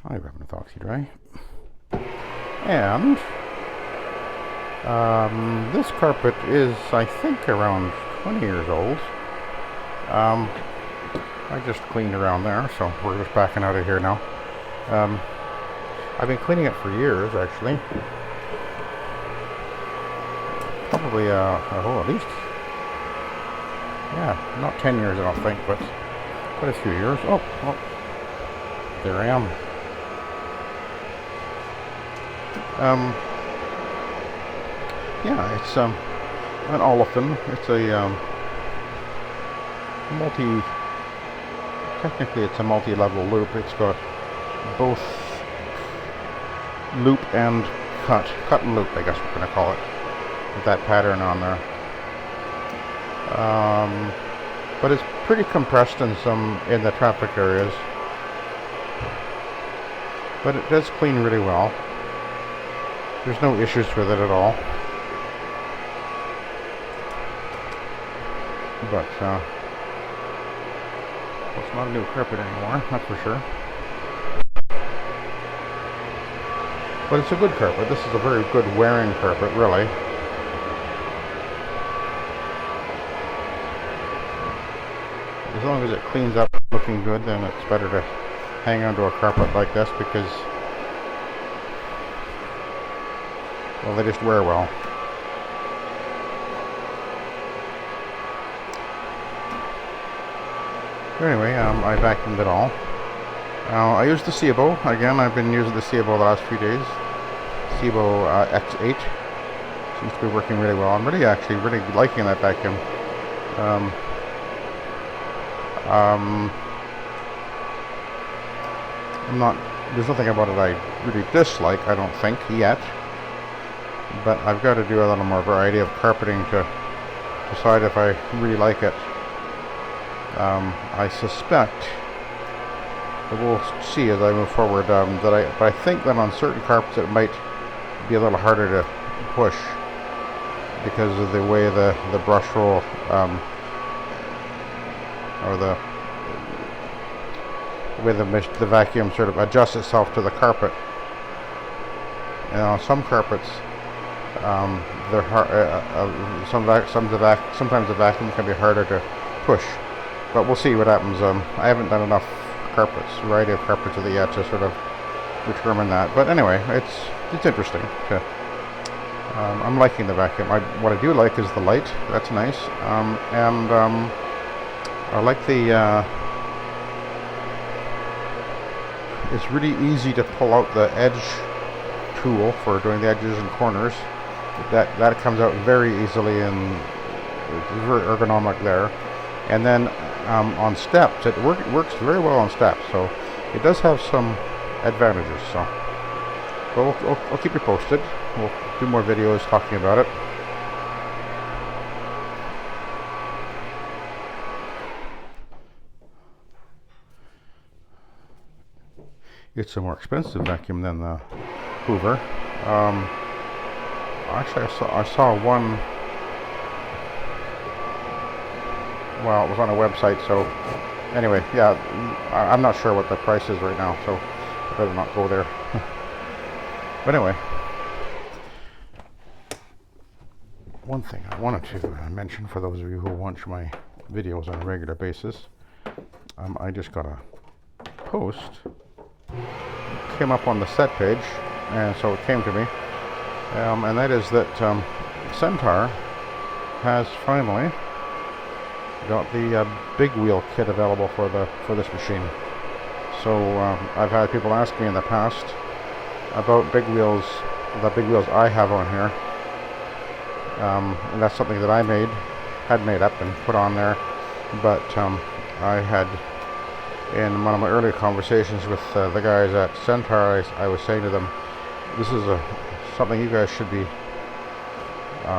Hi, Rabbit with Oxy-Dry. And this carpet is, I think, around 20 years old. I just cleaned around there, so we're just backing out of here now. I've been cleaning it for years, actually. Probably, at least, yeah, not 10 years, I don't think, but quite a few years. Oh, there I am. Yeah, it's an olefin. It's a technically it's a multi-level loop. It's got both loop and cut and loop, I guess we're going to call it, with that pattern on there. But it's pretty compressed in the traffic areas, but it does clean really well. There's no issues with it at all. But it's not a new carpet anymore, that's for sure. But it's a good carpet. This is a very good wearing carpet, really. As long as it cleans up looking good, then it's better to hang onto a carpet like this because, well, they just wear well. Anyway, I vacuumed it all. I used the Cibo. Again, I've been using the Cibo the last few days. Cibo X8 seems to be working really well. I'm really liking that vacuum. There's nothing about it I really dislike, I don't think, yet. But I've got to do a little more variety of carpeting to decide if I really like it. I suspect that we'll see as I move forward, but I think that on certain carpets it might be a little harder to push because of the way the brush roll or the way the vacuum sort of adjusts itself to the carpet. You know, some carpets, they're hard. Sometimes the vacuum can be harder to push, but we'll see what happens. I haven't done enough variety of carpets with it yet to sort of determine that. But anyway, it's interesting. I'm liking the vacuum. What I do like is the light. That's nice, and I like the. It's really easy to pull out the edge tool for doing the edges and corners. That comes out very easily and it's very ergonomic there. And then on steps, it works very well on steps. So it does have some advantages. So I'll keep you posted. We'll do more videos talking about it. It's a more expensive vacuum than the Hoover. Actually, I saw one. Well, it was on a website. So anyway, yeah, I'm not sure what the price is right now, so I better not go there. But anyway, one thing I wanted to mention for those of you who watch my videos on a regular basis, I just got a post. Came up on the set page, and so it came to me, and that is that Centaur has finally got the big wheel kit available for this machine. So I've had people ask me in the past about big wheels, the big wheels I have on here, and that's something that I had made up and put on there, but I had. In one of my earlier conversations with the guys at Centaur, I was saying to them, this is something you guys should be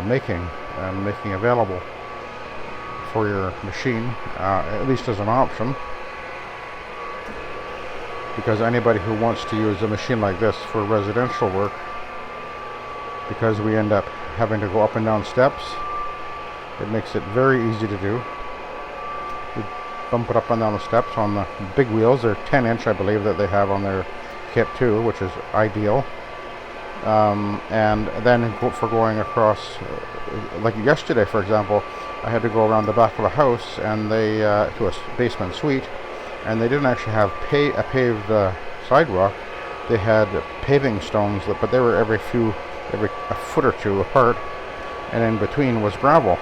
making available for your machine, at least as an option, because anybody who wants to use a machine like this for residential work, because we end up having to go up and down steps, it makes it very easy to do. Bump it up and down the steps on the big wheels. They're 10-inch, I believe, that they have on their kit too, which is ideal. And then for going across, like yesterday, for example, I had to go around the back of a house and they to a basement suite, and they didn't actually have a paved sidewalk. They had paving stones, but they were every a foot or two apart, and in between was gravel.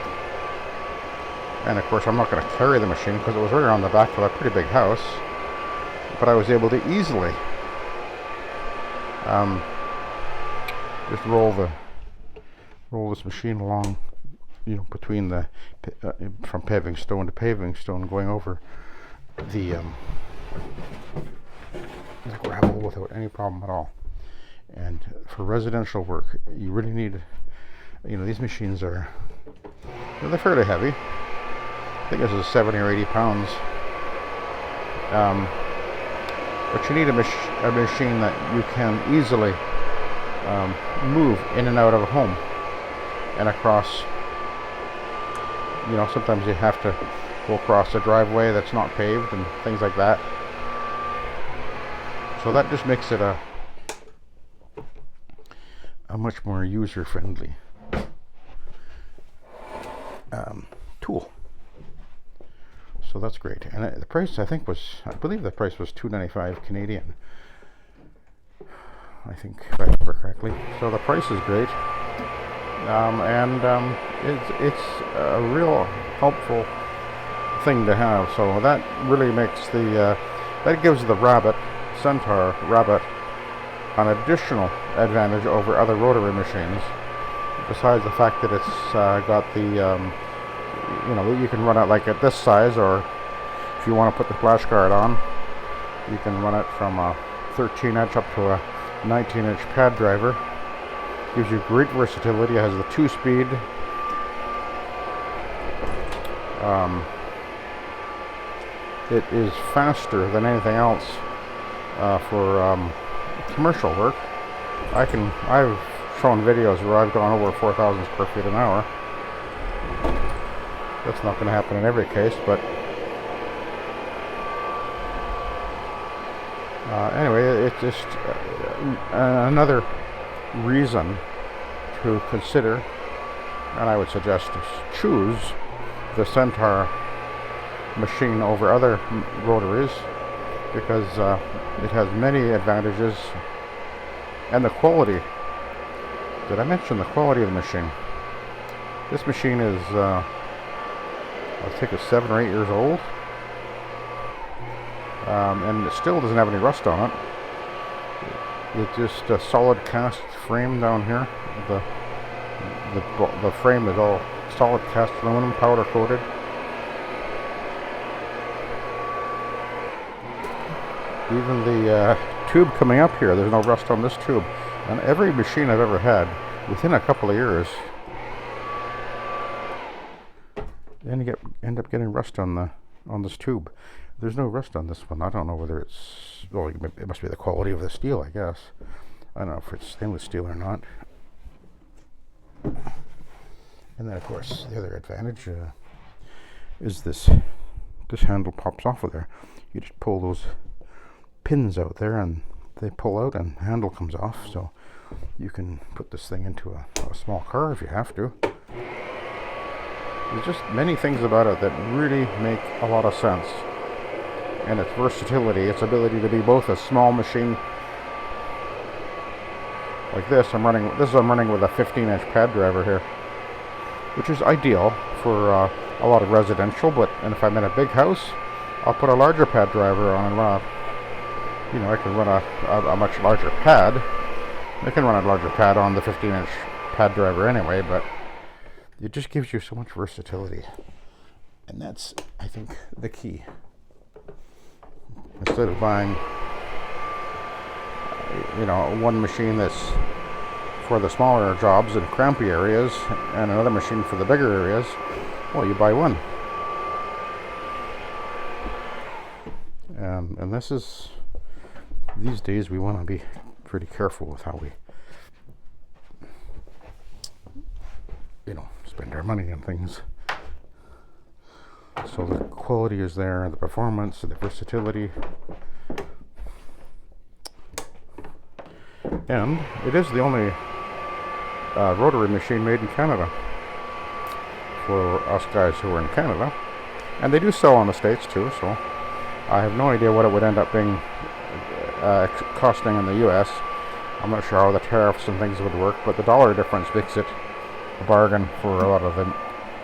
And of course, I'm not going to carry the machine because it was right around the back of a pretty big house, but I was able to easily just roll this machine along, between the from paving stone to paving stone, going over the gravel without any problem at all. And for residential work, you really need, these machines they're fairly heavy. I think this is 70 or 80 pounds. But you need a machine that you can easily move in and out of a home and across. Sometimes you have to go across a driveway that's not paved and things like that. So that just makes it a much more user-friendly tool. So that's great. And the price, I believe the price was $2.95 Canadian. I think, if I remember correctly. So the price is great. It's a real helpful thing to have. So that really makes that gives the Centaur Rabbit an additional advantage over other rotary machines, besides the fact that it's got the you can run it like at this size, or if you want to put the flash guard on, you can run it from a 13-inch up to a 19-inch pad driver. Gives you great versatility. It has the 2-speed. It is faster than anything else for commercial work. I've shown videos where I've gone over 4,000 square feet an hour. That's not going to happen in every case, but anyway, it's just another reason to consider, and I would suggest to choose the Centaur machine over other rotaries, because it has many advantages. And the quality, did I mention the quality of the machine? This machine is I think it's 7 or 8 years old, and it still doesn't have any rust on it. It's just a solid cast frame down here. The frame is all solid cast aluminum, powder coated. Even the tube coming up here, there's no rust on this tube. And every machine I've ever had, within a couple of years, then you end up getting rust on this tube. There's no rust on this one. I don't know whether it's, well, it must be the quality of the steel, I guess. I don't know if it's stainless steel or not. And then, of course, the other advantage is this handle pops off of there. You just pull those pins out there and they pull out and the handle comes off, so you can put this thing into a small car if you have to. There's just many things about it that really make a lot of sense. And its versatility, its ability to be both a small machine like this. I'm running with a 15-inch pad driver here, which is ideal for a lot of residential. And if I'm in a big house, I'll put a larger pad driver on and run I can run a much larger pad. I can run a larger pad on the 15-inch pad driver anyway, but it just gives you so much versatility, and that's, I think, the key. Instead of buying, one machine that's for the smaller jobs and crampy areas, and another machine for the bigger areas, well, you buy one. And this is, these days we want to be pretty careful with how we, spend our money on things. So the quality is there, the performance, the versatility. And it is the only rotary machine made in Canada for us guys who are in Canada. And they do sell in the States too, so I have no idea what it would end up being costing in the US. I'm not sure how the tariffs and things would work, but the dollar difference makes it a bargain for a lot of the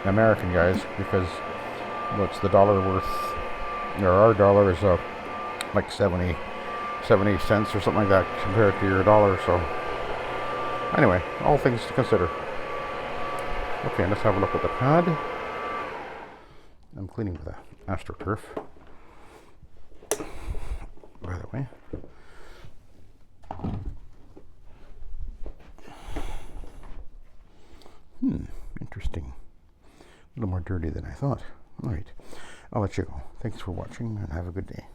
American guys, because what's the dollar worth? Or our dollar is like 70 cents or something like that compared to your dollar. So anyway, all things to consider. Okay, let's have a look at the pad. I'm cleaning with the AstroTurf, by the way. Interesting. A little more dirty than I thought. All right, I'll let you go. Thanks for watching and have a good day.